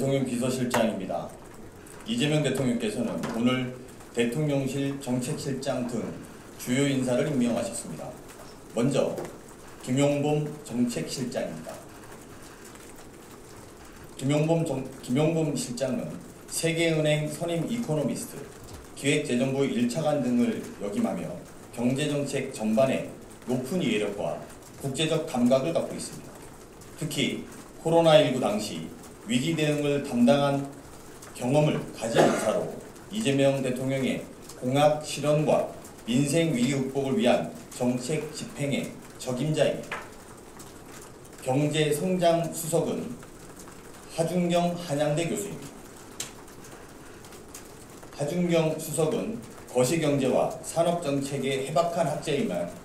대통령 비서실장입니다. 이재명 대통령께서는 오늘 대통령실 정책실장 등 주요 인사를 임명하셨습니다. 먼저 김용범 정책실장입니다. 김용범 실장은 세계은행 선임 이코노미스트, 기획재정부 1차관 등을 역임하며 경제정책 전반에 높은 이해력과 국제적 감각을 갖고 있습니다. 특히 코로나19 당시 위기 대응을 담당한 경험을 가진 인사로 이재명 대통령의 공약 실현과 민생 위기 극복을 위한 정책 집행의 적임자입니다. 경제성장 수석은 하준경 한양대 교수입니다. 하준경 수석은 거시경제와 산업정책의 해박한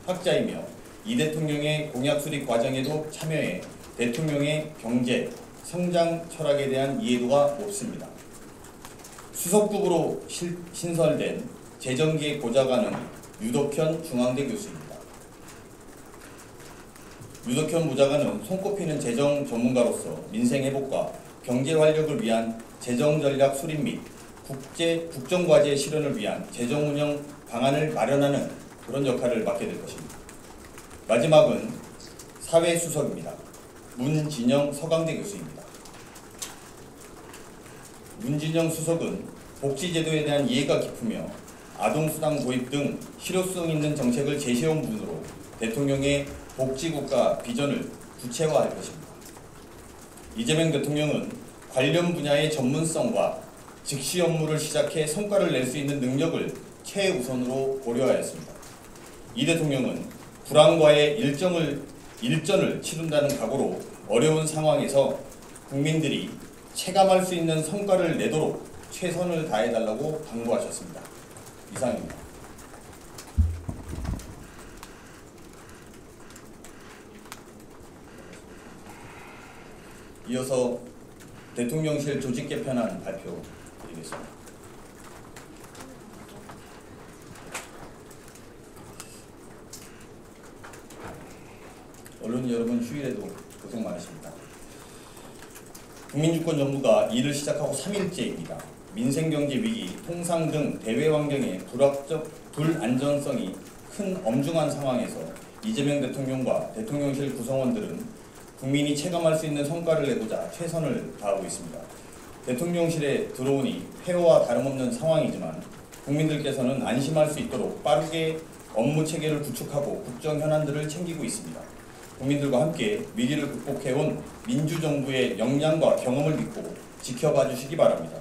학자이며 이 대통령의 공약 수립 과정에도 참여해 대통령의 경제, 성장 철학에 대한 이해도가 높습니다. 수석급으로 신설된 재정기획 보좌관은 유덕현 중앙대 교수입니다. 유덕현 보좌관은 손꼽히는 재정 전문가로서 민생 회복과 경제 활력을 위한 재정 전략 수립 및 국정과제 실현을 위한 재정 운영 방안을 마련하는 그런 역할을 맡게 될 것입니다. 마지막은 사회수석입니다. 문진영 서강대 교수입니다. 문진영 수석은 복지제도에 대한 이해가 깊으며 아동수당 도입 등 실효성 있는 정책을 제시해온 분으로 대통령의 복지국가 비전을 구체화할 것입니다. 이재명 대통령은 관련 분야의 전문성과 즉시 업무를 시작해 성과를 낼 수 있는 능력을 최우선으로 고려하였습니다. 이 대통령은 불안과의 일전을 치른다는 각오로 어려운 상황에서 국민들이 체감할 수 있는 성과를 내도록 최선을 다해달라고 당부하셨습니다. 이상입니다. 이어서 대통령실 조직 개편안 발표 드리겠습니다. 언론 여러분 휴일에도 고생 많으십니다. 국민주권정부가 일을 시작하고 3일째입니다. 민생경제 위기, 통상 등 대외 환경의 불안정성이 큰 엄중한 상황에서 이재명 대통령과 대통령실 구성원들은 국민이 체감할 수 있는 성과를 내고자 최선을 다하고 있습니다. 대통령실에 들어오니 폐허와 다름없는 상황이지만 국민들께서는 안심할 수 있도록 빠르게 업무 체계를 구축하고 국정 현안들을 챙기고 있습니다. 국민들과 함께 위기를 극복해온 민주정부의 역량과 경험을 믿고 지켜봐 주시기 바랍니다.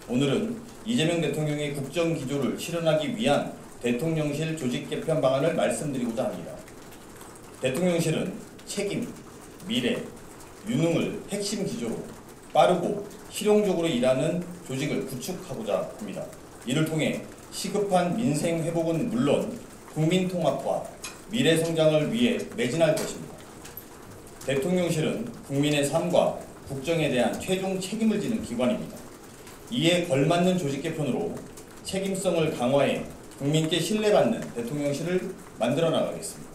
오늘은 이재명 대통령의 국정기조를 실현하기 위한 대통령실 조직 개편 방안을 말씀드리고자 합니다. 대통령실은 책임, 미래, 유능을 핵심 기조로 빠르고 실용적으로 일하는 조직을 구축하고자 합니다. 이를 통해 시급한 민생 회복은 물론 국민 통합과 미래 성장을 위해 매진할 것입니다. 대통령실은 국민의 삶과 국정에 대한 최종 책임을 지는 기관입니다. 이에 걸맞는 조직 개편으로 책임성을 강화해 국민께 신뢰받는 대통령실을 만들어 나가겠습니다.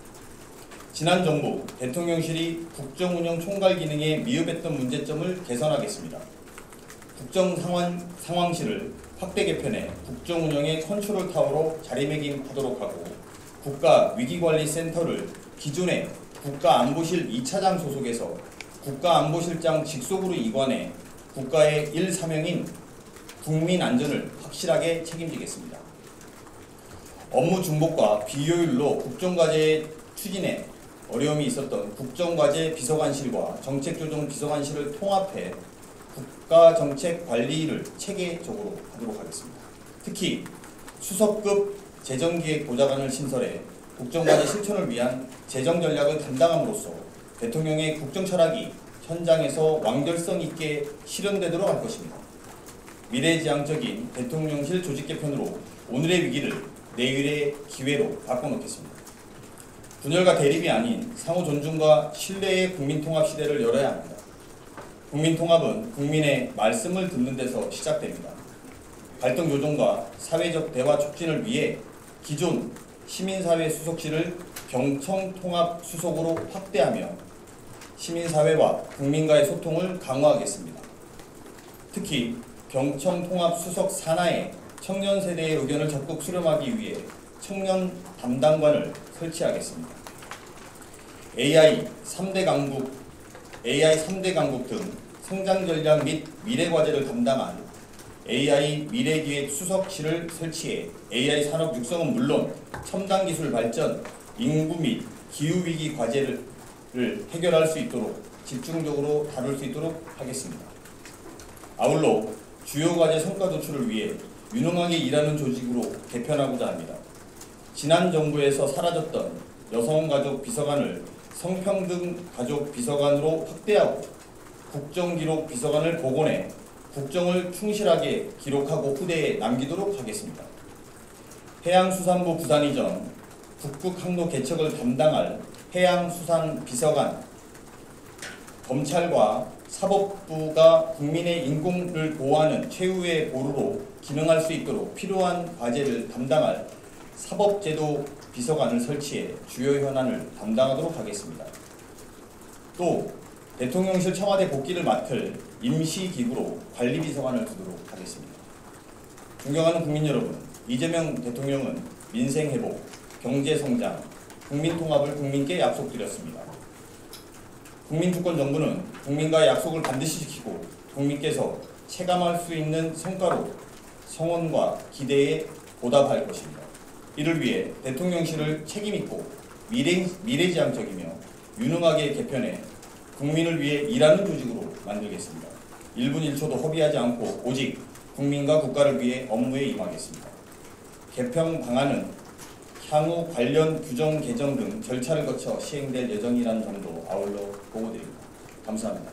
지난 정부 대통령실이 국정운영 총괄 기능에 미흡했던 문제점을 개선하겠습니다. 국정상황실을 확대 개편해 국정운영의 컨트롤 타워로 자리매김하도록 하고 국가위기관리센터를 기존의 국가안보실 2차장 소속에서 국가안보실장 직속으로 이관해 국가의 1사명인 국민안전을 확실하게 책임지겠습니다. 업무 중복과 비효율로 국정과제 추진에 어려움이 있었던 국정과제 비서관실과 정책조정 비서관실을 통합해 국가정책관리를 체계적으로 하도록 하겠습니다. 특히 수석급 재정기획 보좌관을 신설해 국정과제 실천을 위한 재정 전략을 담당함으로써 대통령의 국정철학이 현장에서 완결성 있게 실현되도록 할 것입니다. 미래지향적인 대통령실 조직 개편으로 오늘의 위기를 내일의 기회로 바꿔놓겠습니다. 분열과 대립이 아닌 상호 존중과 신뢰의 국민통합 시대를 열어야 합니다. 국민통합은 국민의 말씀을 듣는 데서 시작됩니다. 갈등 조정과 사회적 대화 촉진을 위해 기존 시민사회 수석실을 경청통합수석으로 확대하며 시민사회와 국민과의 소통을 강화하겠습니다. 특히 경청 통합 수석 산하에 청년 세대의 의견을 적극 수렴하기 위해 청년 담당관을 설치하겠습니다. AI 3대 강국 등 성장 전략 및 미래 과제를 담당한 AI 미래기획 수석실을 설치해 AI 산업 육성은 물론 첨단 기술 발전, 인구 및 기후위기 과제를 해결할 수 있도록 집중적으로 다룰 수 있도록 하겠습니다. 아울러 주요 과제 성과 도출을 위해 유능하게 일하는 조직으로 개편하고자 합니다. 지난 정부에서 사라졌던 여성가족 비서관을 성평등 가족 비서관으로 확대하고 국정기록 비서관을 복원해 국정을 충실하게 기록하고 후대에 남기도록 하겠습니다. 해양수산부 부산 이전 북극항로 개척을 담당할 해양수산비서관, 검찰과 사법부가 국민의 인권을 보호하는 최후의 보루로 기능할 수 있도록 필요한 과제를 담당할 사법제도 비서관을 설치해 주요 현안을 담당하도록 하겠습니다. 또 대통령실 청와대 복귀를 맡을 임시기구로 관리비서관을 두도록 하겠습니다. 존경하는 국민 여러분, 이재명 대통령은 민생회복, 경제성장, 국민통합을 국민께 약속드렸습니다. 국민주권정부는 국민과의 약속을 반드시 지키고 국민께서 체감할 수 있는 성과로 성원과 기대에 보답할 것입니다. 이를 위해 대통령실을 책임있고 미래지향적이며 유능하게 개편해 국민을 위해 일하는 조직으로 만들겠습니다. 1분 1초도 허비하지 않고 오직 국민과 국가를 위해 업무에 임하겠습니다. 개편 방안은 향후 관련 규정 개정 등 절차를 거쳐 시행될 예정이라는 점도 아울러 보고드립니다. 감사합니다.